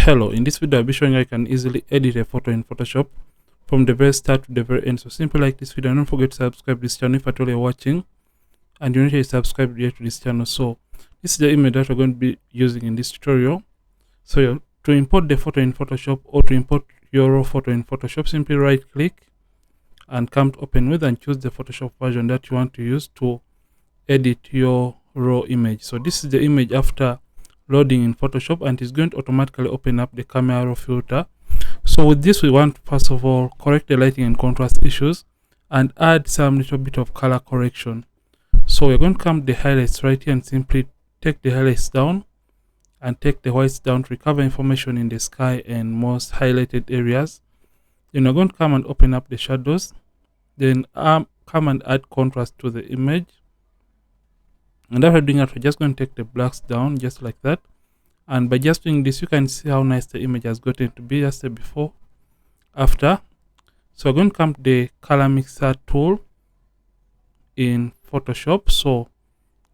Hello, in this video I'll be showing you how you can easily edit a photo in Photoshop from the very start to the very end. So simply like this video, and don't forget to subscribe to this channel if at all you're watching and you need to subscribe here to this channel. So this is the image that we're going to be using in this tutorial. So to import the photo in Photoshop or to import your raw photo in Photoshop, simply right click and come to open with and choose the Photoshop version that you want to use to edit your raw image. So this is the image after loading in Photoshop, and it's going to automatically open up the camera raw filter. So with this, we want first of all correct the lighting and contrast issues and add some little bit of color correction. So we're going to come to the highlights right here and simply take the highlights down and take the whites down to recover information in the sky and most highlighted areas. Then we're going to come and open up the shadows, then come and add contrast to the image. And after doing that, we're just going to take the blacks down just like that. And by just doing this, you can see how nice the image has gotten to be, just the before, after. So we're going to come to the color mixer tool in Photoshop. So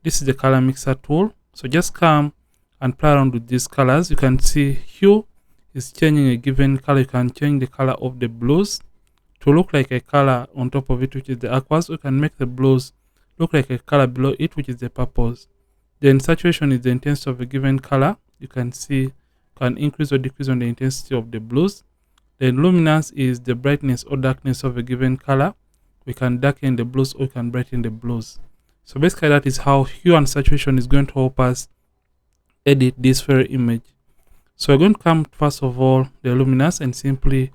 this is the color mixer tool. So just come and play around with these colors. You can see hue is changing a given color. You can change the color of the blues to look like a color on top of it, which is the aquas. You can make the blues look like a color below it, which is the purples. Then saturation is the intensity of a given color. You can see can increase or decrease on the intensity of the blues. Then luminance is the brightness or darkness of a given color. We can darken the blues or we can brighten the blues. So basically that is how hue and saturation is going to help us edit this very image. So we're going to come first of all the luminance and simply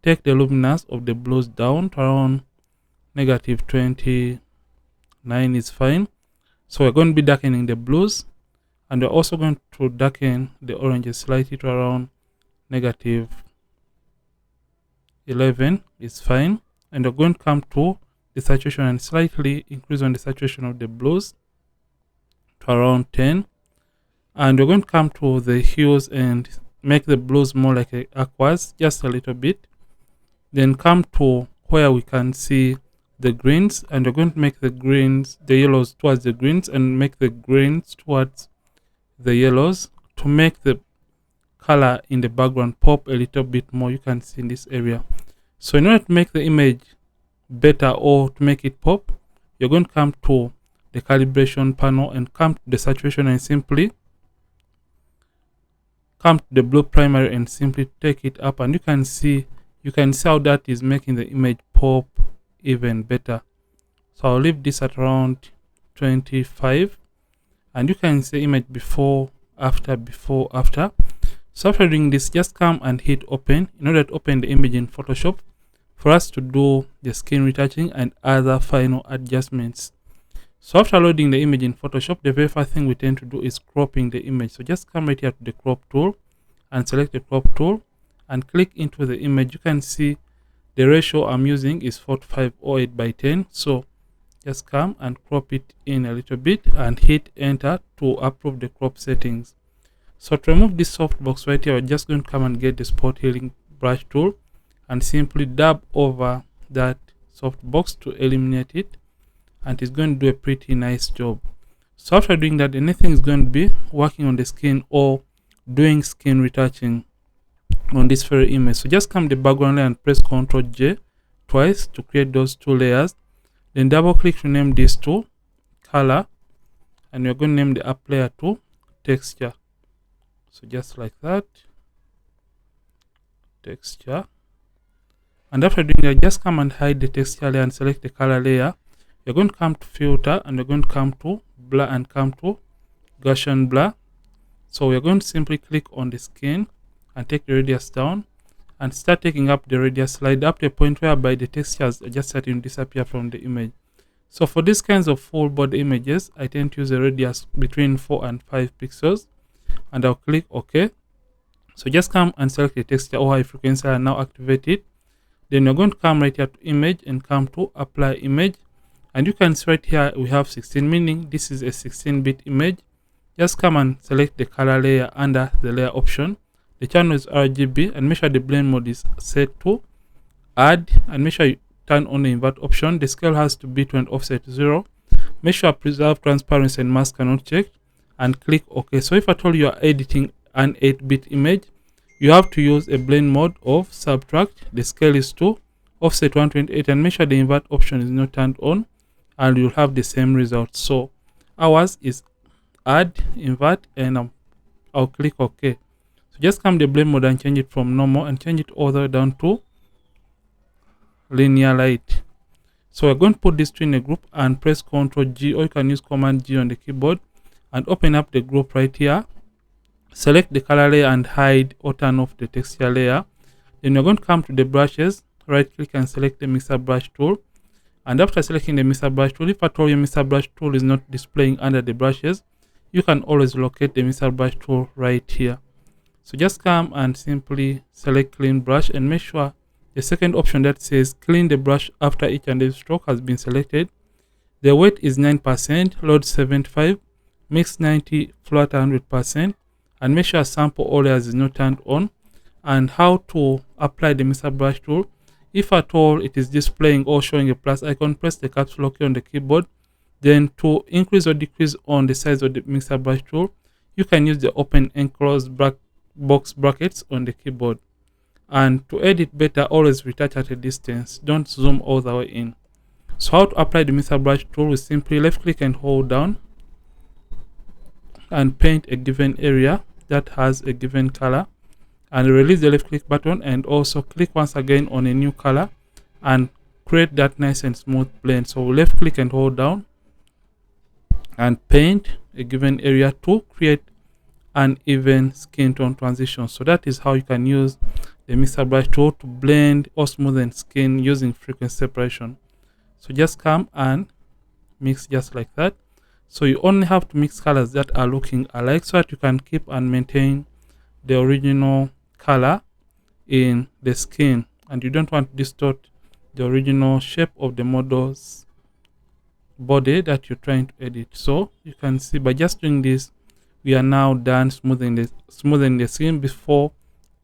take the luminance of the blues down to around -29 is fine. So we're going to be darkening the blues, and we're also going to darken the oranges slightly to around -11 is fine. And we're going to come to the saturation and slightly increase on the saturation of the blues to around 10. And we're going to come to the hues and make the blues more like a aquas, just a little bit. Then come to where we can see the greens, and we're going to make the greens, the yellows towards the greens, and make the greens towards the yellows to make the color in the background pop a little bit more. You can see in this area. So in order to make the image better or to make it pop, you're going to come to the calibration panel and come to the saturation and simply come to the blue primary and simply take it up, and you can see how that is making the image pop even better. So I'll leave this at around 25, and you can see image before, after, before, after. So after doing this, just come and hit open in order to open the image in Photoshop for us to do the skin retouching and other final adjustments. So after loading the image in Photoshop, the very first thing we tend to do is cropping the image. So just come right here to the crop tool and select the crop tool and click into the image. You can see the ratio I'm using is 4508/10. So just come and crop it in a little bit and hit enter to approve the crop settings. So to remove this softbox right here, we're just going to come and get the spot healing brush tool and simply dab over that softbox to eliminate it, and it's going to do a pretty nice job. So after doing that, anything is going to be working on the skin or doing skin retouching on this very image. So just come to the background layer and press Ctrl J twice to create those two layers. Then double click to name this to color, and we're going to name the up layer to texture. So just like that, texture. And after doing that, just come and hide the texture layer and select the color layer. You're going to come to filter and we're going to come to blur and come to Gaussian blur. So we're going to simply click on the skin and take the radius down and start taking up the radius, slide up to a point whereby the textures are just starting to disappear from the image. So for these kinds of full body images, I tend to use a radius between 4 and 5 pixels, and I'll click OK. So just come and select the texture or high frequency and now activate it. Then you're going to come right here to image and come to apply image, and you can see right here we have 16, meaning this is a 16-bit image. Just come and select the color layer under the layer option. The channel is RGB, and make sure the blend mode is set to add, and make sure you turn on the invert option. The scale has to be to an offset 0. Make sure preserve transparency and mask are not checked, and click OK. So if at all you are editing an 8-bit image, you have to use a blend mode of subtract. The scale is 2, offset 128, and make sure the invert option is not turned on, and you'll have the same result. So ours is add, invert, and I'll click OK. So just come the blend mode and change it from normal and change it all the way down to linear light. So we're going to put these two in a group and press Ctrl G, or you can use Command G on the keyboard and open up the group right here. Select the color layer and hide or turn off the texture layer. Then you're going to come to the brushes, right click and select the mixer brush tool. And after selecting the mixer brush tool, if at all your mixer brush tool is not displaying under the brushes, you can always locate the mixer brush tool right here. So just come and simply select clean brush and make sure the second option that says clean the brush after each and every stroke has been selected. The weight is 9%, load 75, mix 90, float 100%, and make sure sample all layers is not turned on. And how to apply the mixer brush tool. If at all it is displaying or showing a plus icon, press the caps lock key on the keyboard. Then to increase or decrease on the size of the mixer brush tool, you can use the open and close box brackets on the keyboard. And to edit better, always retouch at a distance, don't zoom all the way in. So how to apply the mixer brush tool is simply left click and hold down and paint a given area that has a given color, and release the left click button and also click once again on a new color and create that nice and smooth blend. So left click and hold down and paint a given area to create an even skin tone transition. So that is how you can use the mixer brush tool to blend or smoothen skin using frequency separation. So just come and mix just like that. So you only have to mix colors that are looking alike so that you can keep and maintain the original color in the skin, and you don't want to distort the original shape of the model's body that you're trying to edit. So you can see by just doing this, we are now done smoothing the skin before,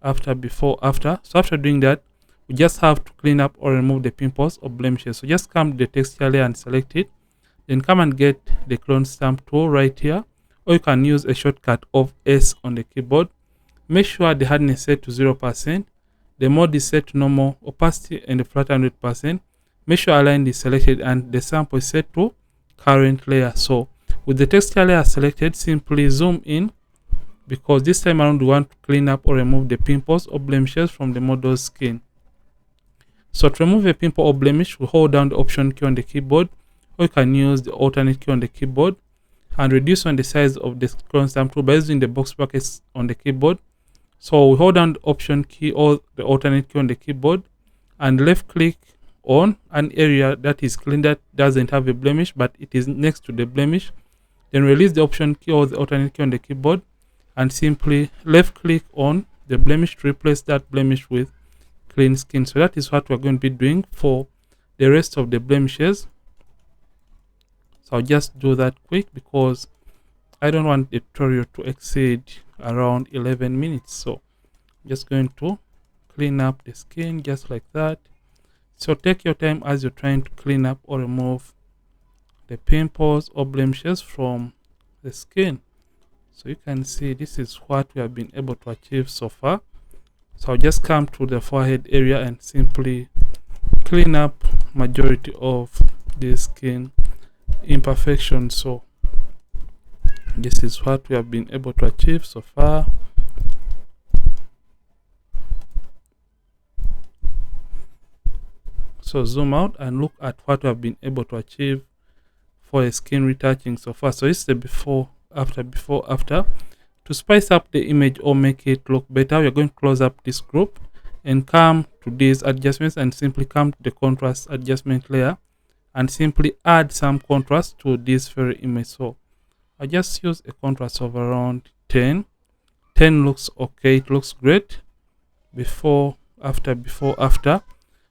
after. So after doing that, we just have to clean up or remove the pimples or blemishes. So just come to the texture layer and select it. Then come and get the clone stamp tool right here, or you can use a shortcut of S on the keyboard. Make sure the hardness set to 0%, the mode is set to normal, opacity and the flat 100%. Make sure align is selected and the sample is set to current layer. So with the texture layer selected, simply zoom in, because this time around we want to clean up or remove the pimples or blemishes from the model's skin. So to remove a pimple or blemish, we hold down the option key on the keyboard, or you can use the alternate key on the keyboard and reduce on the size of the clone stamp tool by using the box brackets on the keyboard. So we hold down the option key or the alternate key on the keyboard and left click on an area that is clean, that doesn't have a blemish but it is next to the blemish. Then release the option key or the alternate key on the keyboard and simply left click on the blemish to replace that blemish with clean skin. So that is what we're going to be doing for the rest of the blemishes. So I'll just do that quick because I don't want the tutorial to exceed around 11 minutes. So I'm just going to clean up the skin just like that. So take your time as you're trying to clean up or remove the pimples or blemishes from the skin. So you can see this is what we have been able to achieve so far. So I'll just come to the forehead area and simply clean up majority of the skin imperfection. So this is what we have been able to achieve so far. So zoom out and look at what we have been able to achieve for a skin retouching so far. So this is the before after. To spice up the image or make it look better, we are going to close up this group and come to these adjustments and simply come to the contrast adjustment layer and simply add some contrast to this very image. So I just use a contrast of around 10. 10 looks okay, it looks great. Before after.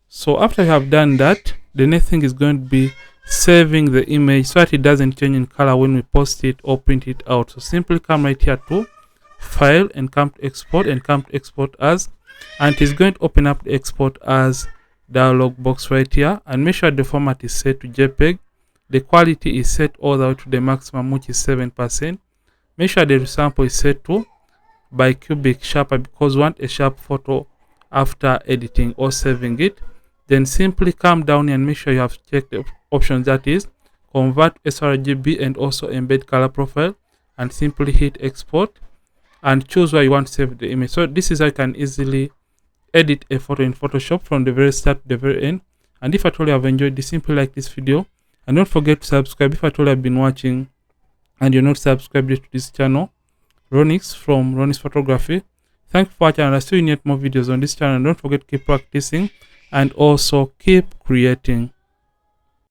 So after you have done that, the next thing is going to be saving the image so that it doesn't change in color when we post it or print it out. So simply come right here to file and come to export and come to export as, and it is going to open up the export as dialog box right here, and make sure the format is set to JPEG. The quality is set all the way to the maximum, which is 7%. Make sure the sample is set to by cubic sharper because we want a sharp photo after editing or saving it. Then simply come down and make sure you have checked the options, that is convert sRGB and also embed color profile, and simply hit export and choose where you want to save the image. So this is how you can easily edit a photo in Photoshop from the very start to the very end. And if at all you have enjoyed this, simply like this video and don't forget to subscribe if at all you have been watching and you're not subscribed yet to this channel, Ronix from Ronix Photography. Thanks for watching, and I'll see you in yet more videos on this channel. And don't forget to keep practicing and also keep creating.